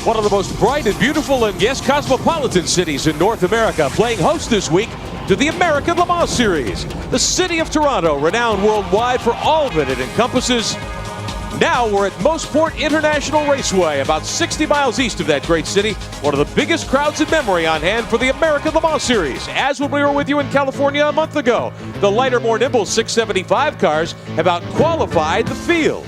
One of the most bright and beautiful and, yes, cosmopolitan cities in North America, playing host this week to the American Le Mans Series. The city of Toronto, renowned worldwide for all that it encompasses. Now we're at Mosport International Raceway, about 60 miles east of that great city. One of the biggest crowds in memory on hand for the American Le Mans Series. As when we were with you in California a month ago, the lighter, more nimble 675 cars have out-qualified the field.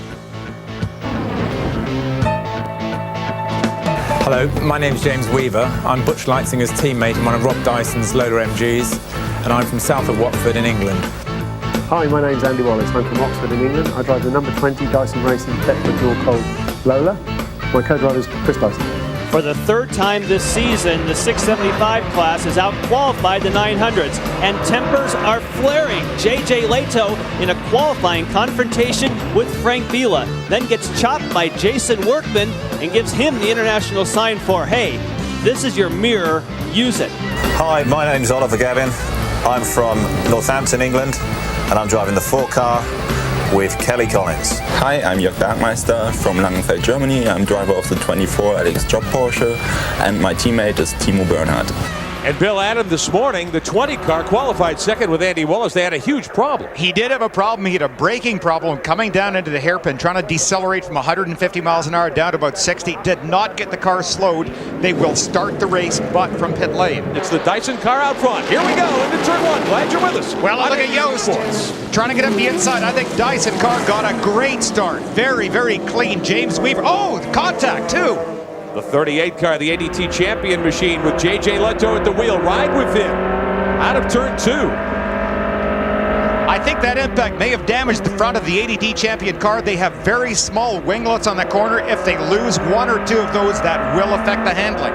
Hello, my name's James Weaver. I'm Butch Leitzinger's teammate and one of Rob Dyson's Lola MGs, and I'm from south of Watford in England. Hi, my name's Andy Wallace. I'm from Oxford in England. I drive the number 20 Dyson Racing Deptford Dual Cold Lola. My co-driver is Chris Dyson. For the third time this season, the 675 class has out-qualified the 900s, and tempers are flaring. J.J. Leto in a qualifying confrontation with Frank Vila, then gets chopped by Jason Workman and gives him the international sign for, hey, this is your mirror, use it. Hi, my name's Oliver Gavin. I'm from Northampton, England, and I'm driving the 4 car with Kelly Collins. Hi, I'm Jörg Bergmeister from Langenfeld, Germany. I'm driver of the 24 Alex Job Porsche, and my teammate is Timo Bernhard. And Bill Adam this morning, the 20 car qualified second with Andy Wallace. They had a huge problem. He did have a problem. He had a braking problem coming down into the hairpin, trying to decelerate from 150 miles an hour down to about 60. Did not get the car slowed. They will start the race, but from pit lane. It's the Dyson car out front. Here we go into turn one. Glad you're with us. Well, look at Yost trying to get up the inside. I think Dyson car got a great start. Very, very clean. James Weaver. Oh, contact too. The 38 car, the ADT champion machine with J.J. Leto at the wheel. Ride with him out of turn 2. I think that impact may have damaged the front of the ADT champion car. They have very small winglets on the corner. If they lose one or two of those, that will affect the handling.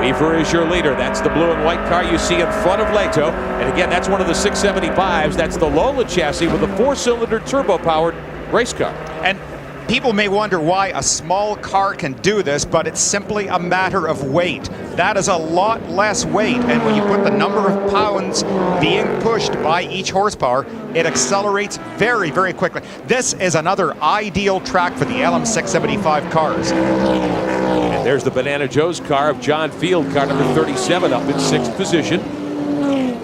Weaver is your leader. That's the blue and white car you see in front of Leto. And again, that's one of the 675s. That's the Lola chassis with a 4-cylinder turbo-powered race car. And people may wonder why a small car can do this, but it's simply a matter of weight. That is a lot less weight, and when you put the number of pounds being pushed by each horsepower, it accelerates very, very quickly. This is another ideal track for the LM675 cars. And there's the Banana Joe's car of John Field, car number 37, up in 6th position.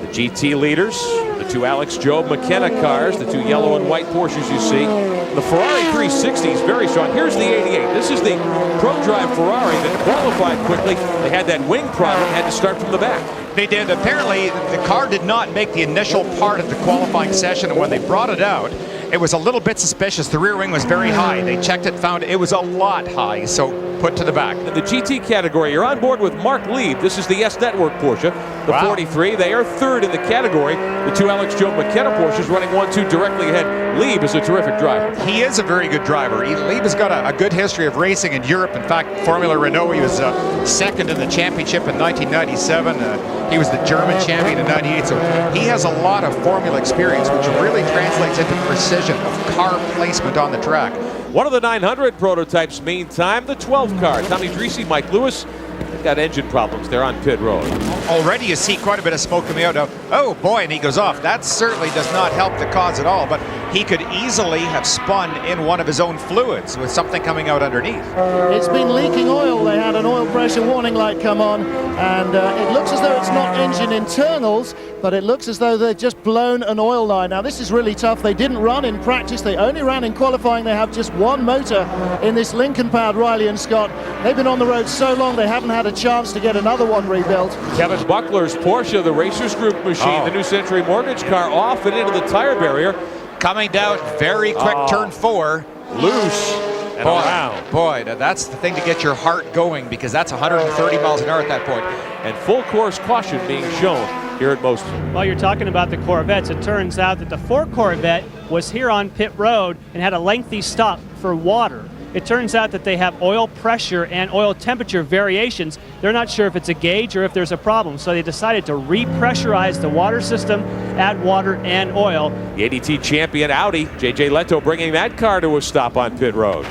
The GT leaders, the 2 Alex Job McKenna cars, the 2 yellow and white Porsches you see. The Ferrari 360 is very strong. Here's the 88. This is the pro-drive Ferrari that qualified quickly. They had that wing problem, had to start from the back. They did. Apparently, the car did not make the initial part of the qualifying session, and when they brought it out, it was a little bit suspicious. The rear wing was very high. They checked it, found it was a lot high, so put to the back. In the GT category, you're on board with Mark Lieb. This is the S Network Porsche, the 43. They are 3rd in the category. The 2 Alex Job McKenna Porsches running 1-2 directly ahead. Lieb is a terrific driver. He is a very good driver. Lieb has got a good history of racing in Europe. In fact, Formula Renault, he was 2nd in the championship in 1997. He was the German champion in 98. So he has a lot of Formula experience, which really translates into precision of car placement on the track. One of the 900 prototypes, meantime, the 12 car. Tommy Dreesy, Mike Lewis, they've got engine problems. They're on pit road. Already you see quite a bit of smoke coming out of, oh boy, and he goes off. That certainly does not help the cause at all, but he could easily have spun in one of his own fluids with something coming out underneath. It's been leaking oil. They had an oil pressure warning light come on, and it looks as though it's not engine internals, but it looks as though they've just blown an oil line. Now this is really tough. They didn't run in practice. They only ran in qualifying. They have just one motor in this Lincoln-powered Riley and Scott. They've been on the road so long they haven't had a chance to get another one rebuilt. Kevin Buckler's Porsche, the Racers Group machine, the New Century Mortgage car, off and into the tire barrier. Coming down very quick, turn 4. Loose and around. Boy, that's the thing to get your heart going, because that's 130 miles an hour at that point. And full course caution being shown here at Mosport. While you're talking about the Corvettes, it turns out that the 4 Corvette was here on pit road and had a lengthy stop for water. It turns out that they have oil pressure and oil temperature variations. They're not sure if it's a gauge or if there's a problem, so they decided to repressurize the water system, add water and oil. The ADT champion Audi, J.J. Leto, bringing that car to a stop on pit road.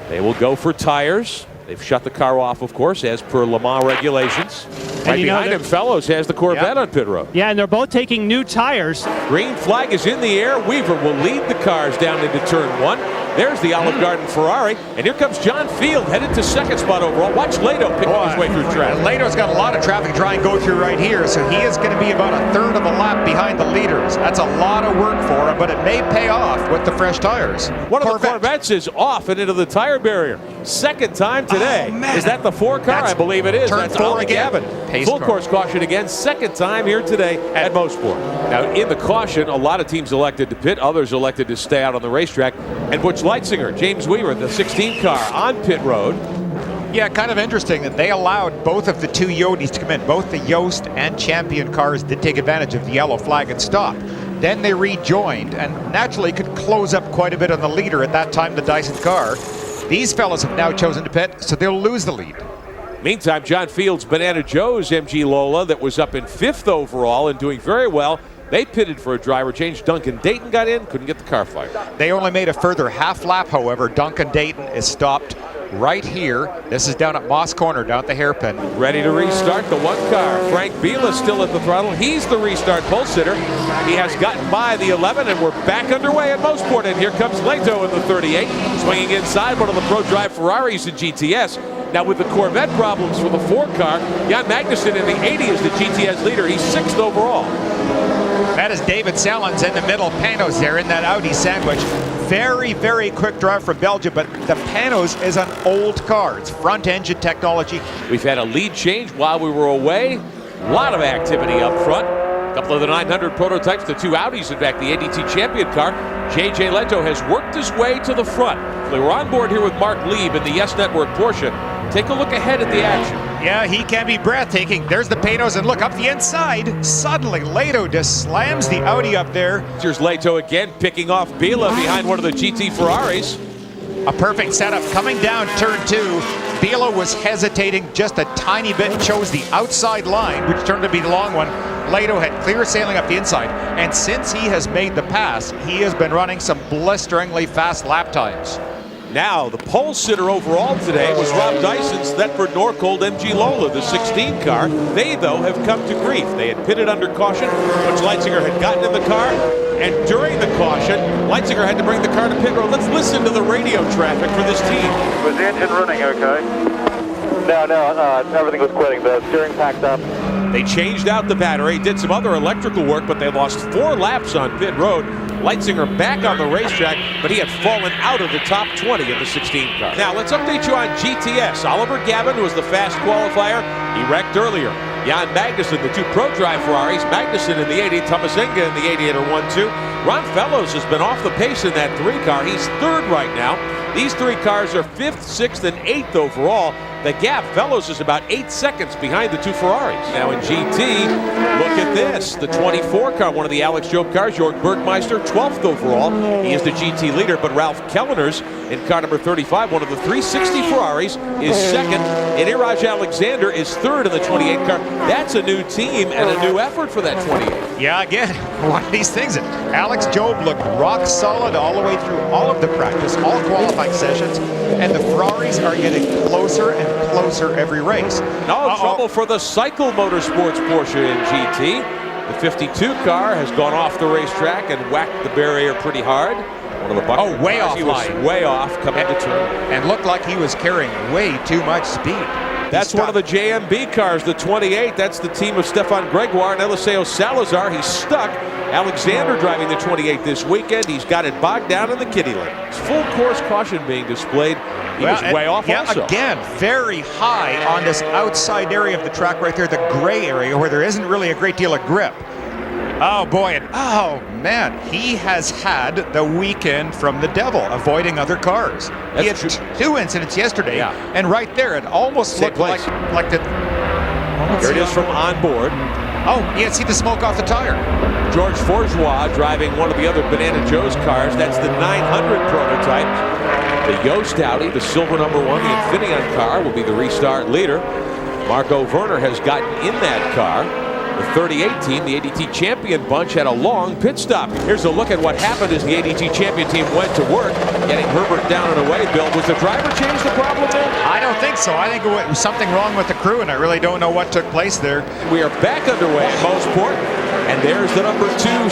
They will go for tires. They've shut the car off, of course, as per Le Mans regulations. Right behind him, Fellows has the Corvette on pit road. Yeah, and they're both taking new tires. Green flag is in the air. Weaver will lead the cars down into turn 1. There's the Olive Garden Ferrari, and here comes John Field headed to second spot overall. Watch Lato picking his way through traffic. Lato's got a lot of traffic to try and go through right here, so he is going to be about a third of a lap behind the leaders. That's a lot of work for him, but it may pay off with the fresh tires. One of the Corvettes is off and into the tire barrier. Second time today. Is that the 4 car? I believe it is. That's Ollie Gavin. Full course caution again. Second time here today at Mosport. Now, in the caution, a lot of teams elected to pit. Others elected to stay out on the racetrack. And Butch Leitzinger, James Weaver, the 16 car on pit road. Yeah, kind of interesting that they allowed both of the 2 Yodis to come in. Both the Yost and Champion cars did take advantage of the yellow flag and stop. Then they rejoined and naturally could close up quite a bit on the leader at that time, the Dyson car. These fellas have now chosen to pit, so they'll lose the lead. Meantime, John Field's Banana Joe's MG Lola that was up in 5th overall and doing very well. They pitted for a driver change. Duncan Dayton got in, couldn't get the car fired. They only made a further half lap, however. Duncan Dayton is stopped right here. This is down at Moss Corner, down at the hairpin. Ready to restart the 1 car. Frank Bila still at the throttle. He's the restart pole sitter. He has gotten by the 11, and we're back underway at Mosport. And here comes Lato in the 38, swinging inside one of the Pro Drive Ferraris in GTS. Now with the Corvette problems for the 4 car, Jan Magnussen in the 80 is the GTS leader. He's 6th overall. That is David Salins in the middle. Panos there in that Audi sandwich. Very, very quick drive from Belgium, but the Panos is an old car. It's front engine technology. We've had a lead change while we were away. A lot of activity up front. A couple of the 900 prototypes, the 2 Audis, in fact, the ADT champion car. JJ Leto has worked his way to the front. We're on board here with Mark Lieb in the Yes Network Porsche. Take a look ahead at the action. Yeah, he can be breathtaking. There's the Panos, and look up the inside. Suddenly, Lato just slams the Audi up there. Here's Lato again, picking off Bila behind one of the GT Ferraris. A perfect setup coming down turn 2. Bila was hesitating just a tiny bit, chose the outside line, which turned to be the long one. Lato had clear sailing up the inside, and since he has made the pass, he has been running some blisteringly fast lap times. Now, the pole sitter overall today was Rob Dyson's Thetford Norcold MG Lola, the 16 car. They, though, have come to grief. They had pitted under caution, which Leitzinger had gotten in the car. And during the caution, Leitzinger had to bring the car to pit road. Let's listen to the radio traffic for this team. Was the engine running okay? No, everything was quitting. The steering packed up. They changed out the battery, did some other electrical work, but they lost 4 laps on pit road. Leitzinger back on the racetrack, but he had fallen out of the top 20 in the 16 car. Now, let's update you on GTS. Oliver Gavin was the fast qualifier. He wrecked earlier. Jan Magnussen, the 2 Pro Drive Ferraris. Magnussen in the 80, Thomas Inga in the 88 are 1-2. Ron Fellows has been off the pace in that 3 car. He's 3rd right now. These 3 cars are 5th, 6th, and 8th overall. The gap, Fellows is about 8 seconds behind the 2 Ferraris. Now in GT, look at this. The 24 car, one of the Alex Job cars, Jörg Bergmeister, 12th overall. He is the GT leader, but Ralph Kellener's in car number 35, one of the 360 Ferraris, is 2nd. And Iraj Alexander is 3rd in the 28 car. That's a new team and a new effort for that 28. Yeah, again, one of these things. Alex Job looked rock solid all the way through all of the practice, all qualifying sessions, and the Ferraris are getting closer and closer every race. No trouble for the Cycle Motorsports Porsche in GT. The 52 car has gone off the racetrack and whacked the barrier pretty hard. One of the bucket way cars, off he was line. Way off coming to turn. And looked like he was carrying way too much speed. That's one of the JMB cars, the 28. That's the team of Stefan Gregoire and Eliseo Salazar. He's stuck. Alexander driving the 28 this weekend. He's got it bogged down in the kitty litter. Full course caution being displayed. He was way off also. Again, very high on this outside area of the track right there, the gray area where there isn't really a great deal of grip. Oh boy, and oh man, he has had the weekend from the devil, avoiding other cars. He had 2 incidents yesterday, and right there it almost looked like the... Here it is from on board. Oh, you can see the smoke off the tire. George Forgeois driving one of the other Banana Joe's cars. That's the 900 prototype. The Yost Audi, the silver number 1, the Infineon car, will be the restart leader. Marco Werner has gotten in that car. The 38 team, the ADT champion bunch, had a long pit stop. Here's a look at what happened as the ADT champion team went to work, getting Herbert down and away. Bill, was the driver change the problem there? I don't think so. I think it was something wrong with the crew, and I really don't know what took place there. We are back underway at Mosport, and there's the number 2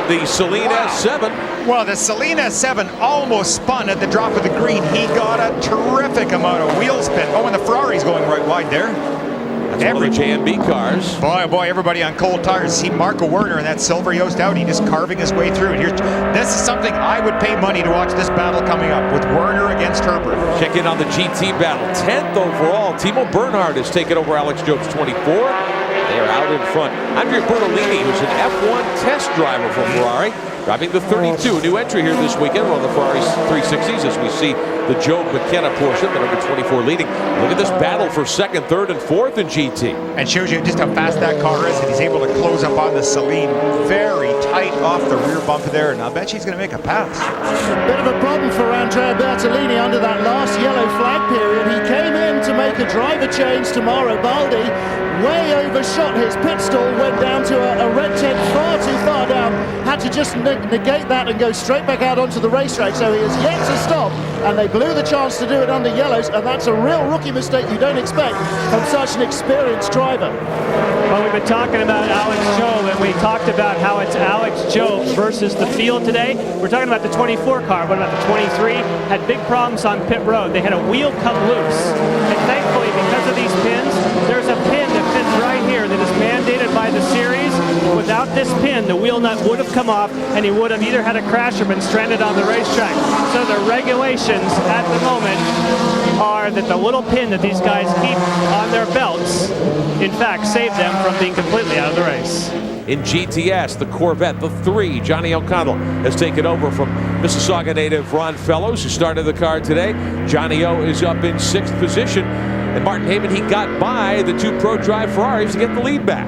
the Celine S7. Well, the Celine S7 almost spun at the drop of the green. He got a terrific amount of wheel spin. Oh, and the Ferrari's going right wide there. That's one of the JMB cars. Boy, oh boy, everybody on cold tires. See Marco Werner in that silver Yost Audi just carving his way through. And this is something I would pay money to watch this battle coming up with Werner against Herbert. Check in on the GT battle. 10th overall. Timo Bernhard has taken over Alex Job's 24. They are out in front. Andrea Bertolini, who's an F1 test driver for Ferrari, driving the 32. New entry here this weekend on the Ferrari 360s as we see the Job McKenna portion, the number 24 leading. Look at this battle for second, third, and fourth in GT. And shows you just how fast that car is, and he's able to close up on the Celine very tight off the rear bumper there, and I bet she's going to make a pass. A bit of a problem for Andrea Bertolini under that last yellow flag period. He came in to make a driver change to Mauro Baldi, way overshot his pit stall, went down to a red tent far too far down, had to just negate that and go straight back out onto the racetrack, so he is yet to stop, and they blew the chance to do it under yellows, and that's a real rookie mistake you don't expect from such an experienced driver. Well, we've been talking about Alex Job, and we talked about how it's Alex Job versus the field today. We're talking about the 24 car. What about the 23? Had big problems on pit road. They had a wheel come loose, and thankfully, because of these pins, there's a pin that fits right here that is mandated by the series. Without this pin, the wheel nut would have come off, and he would have either had a crash or been stranded on the racetrack. So the regulations at the moment are that the little pin that these guys keep on their belts, in fact, save them from being completely out of the race. In GTS, the Corvette, the 3, Johnny O'Connell has taken over from Mississauga native Ron Fellows, who started the car today. Johnny O is up in 6th position, and Martin Heyman, he got by the 2 Pro Drive Ferraris to get the lead back.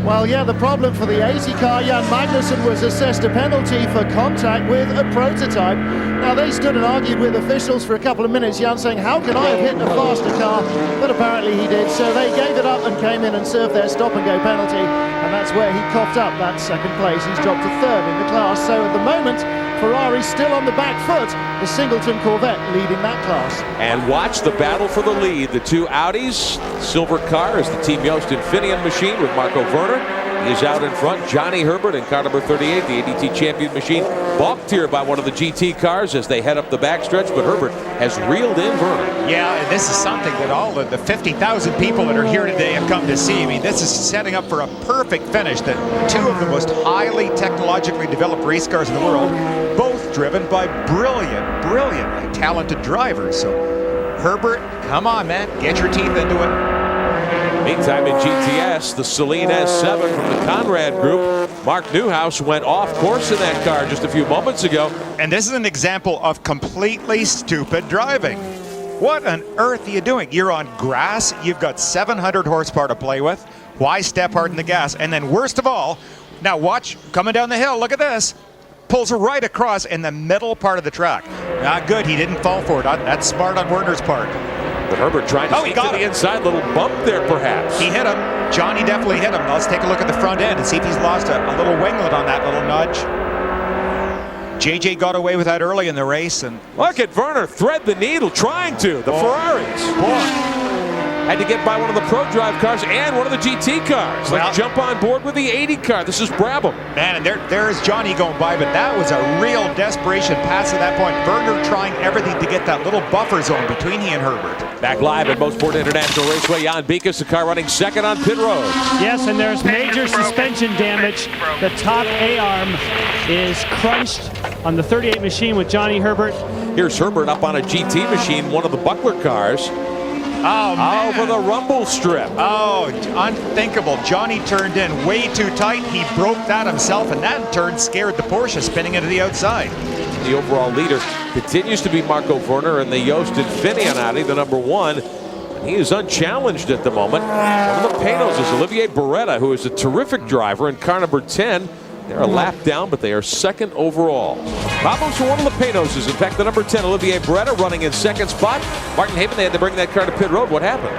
Well, yeah, the problem for the 80 car, Jan Magnussen was assessed a penalty for contact with a prototype. Now, they stood and argued with officials for a couple of minutes, Jan saying, how can I have hit a faster car? But apparently he did, so they gave it up and came in and served their stop-and-go penalty, and that's where he coughed up that second place. He's dropped to 3rd in the class, so at the moment, Ferrari's still on the back foot, the Singleton Corvette leading that class. And watch the battle for the lead. The 2 Audis, silver car is the Team Yost Infineon machine with Marco Werner. He is out in front. Johnny Herbert in car number 38, the ADT champion machine, balked here by one of the GT cars as they head up the backstretch, but Herbert has reeled in Werner. Yeah, and this is something that all of the 50,000 people that are here today have come to see. I mean, this is setting up for a perfect finish. That 2 of the most highly technologically developed race cars in the world, both driven by brilliantly talented drivers. So, Herbert, come on, man, get your teeth into it. Meantime, in GTS, the Celine S7 from the Conrad Group, Mark Newhouse went off course in that car just a few moments ago. And this is an example of completely stupid driving. What on earth are you doing? You're on grass, you've got 700 horsepower to play with. Why step hard in the gas? And then worst of all, now watch, coming down the hill, look at this. Pulls right across in the middle part of the track. Not good, he didn't fall for it. That's smart on Werner's part. But Herbert trying to sneak to the inside, little bump there perhaps. He hit him. Johnny definitely hit him. Now let's take a look at the front end and see if he's lost a little winglet on that little nudge. JJ got away with that early in the race. And look at Werner thread the needle, trying to. The Ferraris. Had to get by one of the Pro Drive cars and one of the GT cars. Let's jump on board with the 80 car. This is Brabham. Man, and there's Johnny going by, but that was a real desperation pass at that point. Werner trying everything to get that little buffer zone between he and Herbert. Back live at Mosport International Raceway, Jan Beekes, the car running 2nd on pit road. Yes, and there's major suspension damage. The top A-arm is crunched on the 38 machine with Johnny Herbert. Here's Herbert up on a GT machine, one of the Buckler cars. Oh, man. Over the rumble strip. Oh, unthinkable. Johnny turned in way too tight. He broke that himself, and that in turn scared the Porsche spinning into the outside. The overall leader continues to be Marco Werner in the Yost Infineon Audi, the number 1. He is unchallenged at the moment. One of the Panos is Olivier Beretta, who is a terrific driver in car number 10. They're a lap down, but they are 2nd overall. Problems for one of the Panoses. In fact, the number 10, Olivier Beretta, running in 2nd spot. Martin Heyman, they had to bring that car to pit road. What happened?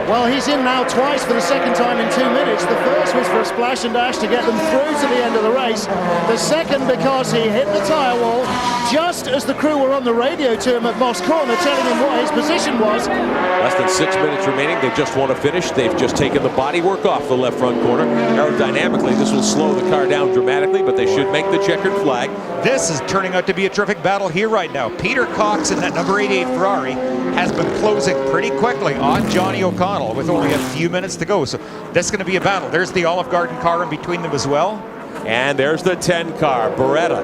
Well, he's in now twice for the second time in 2 minutes. The first was for a splash and dash to get them through to the end of the race. The second because he hit the tyre wall just as the crew were on the radio to him at Moss Corner telling him what his position was. Less than 6 minutes remaining. They just want to finish. They've just taken the bodywork off the left front corner. Aerodynamically, this will slow the car down dramatically, but they should make the checkered flag. This is turning out to be a terrific battle here right now. Peter Cox in that number 88 Ferrari has been closing pretty quickly on Johnny O'Connell with only a few minutes to go. So this is going to be a battle. There's the Olive Garden car in between them as well. And there's the 10 car. Beretta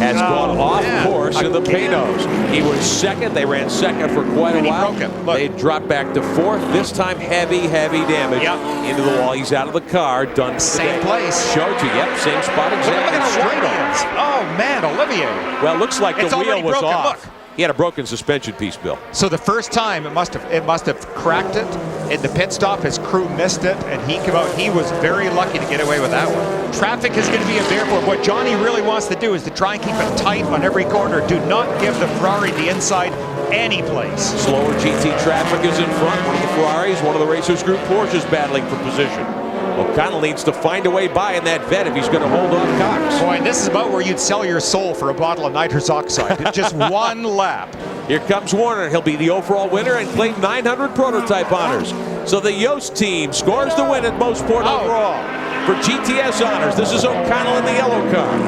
has gone off course in the Panos. He was second. They ran second for quite a while. They dropped back to fourth. This time heavy damage into the wall. He's out of the car. Done same place. Showed you. Yep, same spot exactly. Straight on. Oh man, Olivier. Well, looks like the wheel was broken. off. Look. He had a broken suspension piece, Bill. So the first time it must have cracked it. In the pit stop, his crew missed it, and he came out. He was very lucky to get away with that one. Traffic is going to be a bear for him. What Johnny really wants to do is to try and keep it tight on every corner. Do not give the Ferrari the inside any place. Slower GT traffic is in front. One of the Ferraris, one of the Racers Group Porsches battling for position. O'Connell needs to find a way by in that vet if he's going to hold off Cox. Boy, this is about where you'd sell your soul for a bottle of nitrous oxide. Just one lap. Here comes Warner. He'll be the overall winner and claim 900 prototype honors. So the Yost team scores the win at Mosport overall. For GTS honors, this is O'Connell in the yellow car.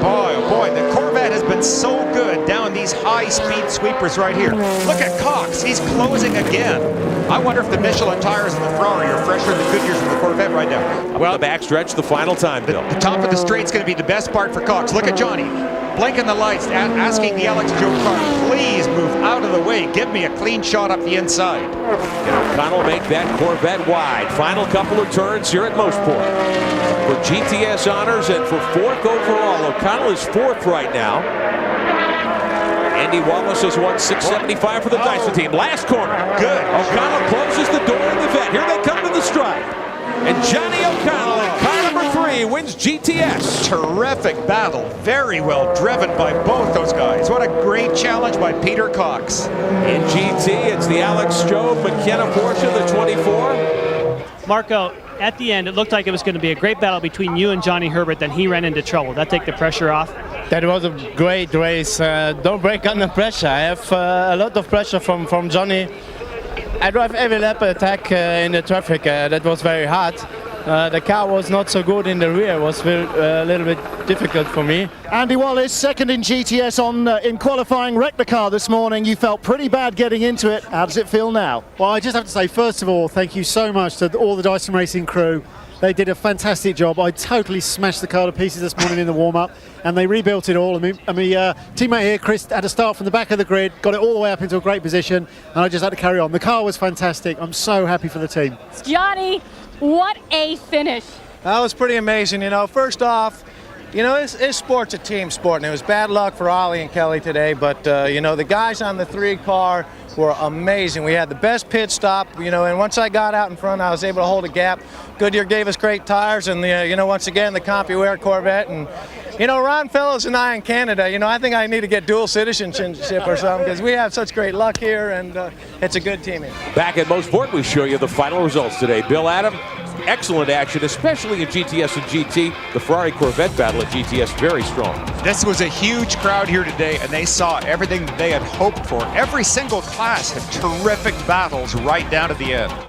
Boy, oh boy, the Corvette has been so good down these high-speed sweepers right here. Look at Cox. He's closing again. I wonder if the Michelin tires in the Ferrari are fresher than Goodyear's in the Corvette right now. Well, the backstretch, the final time, Bill. The top of the straight's going to be the best part for Cox. Look at Johnny. Blinking the lights, asking the Alex Joe car, please move out of the way. Give me a clean shot up the inside. And O'Connell make that Corvette wide. Final couple of turns here at Mosport. For GTS honors and for fourth overall. O'Connell is fourth right now. Andy Wallace has won 675 for the Dyson team. Last corner. Good. O'Connell closes the door in the vet. Here they come to the stripe. And Johnny O'Connell in car number 3 wins GTS. Terrific battle. Very well driven by both those guys. What a great challenge by Peter Cox. In GT, it's the Alex Strobe McKenna Porsche, the 24. Marco, at the end, it looked like it was going to be a great battle between you and Johnny Herbert. Then he ran into trouble. That take the pressure off? That was a great race. Don't break under pressure. I have a lot of pressure from Johnny. I drive every lap attack in the traffic. That was very hard. The car was not so good in the rear. It was a little bit difficult for me. Andy Wallace, second in GTS in qualifying, wrecked the car this morning. You felt pretty bad getting into it. How does it feel now? Well, I just have to say, first of all, thank you so much to all the Dyson Racing crew. They did a fantastic job. I totally smashed the car to pieces this morning in the warm-up, and they rebuilt it all. And my teammate here, Chris, had to start from the back of the grid, got it all the way up into a great position, and I just had to carry on. The car was fantastic. I'm so happy for the team. Johnny, what a finish. That was pretty amazing. First off, this sport's a team sport, and it was bad luck for Ollie and Kelly today, but, the guys on the 3 car were amazing. We had the best pit stop, and once I got out in front, I was able to hold a gap. Goodyear gave us great tires, and, once again, the CompuWare Corvette. And, Ron Fellows and I in Canada, I think I need to get dual citizenship or something, because we have such great luck here, and it's a good team here. Back at Mosport, we show you the final results today. Bill Adam, excellent action, especially in GTS and GT. The Ferrari Corvette battle at GTS, very strong. This was a huge crowd here today, and they saw everything that they had hoped for. Every single class had terrific battles right down to the end.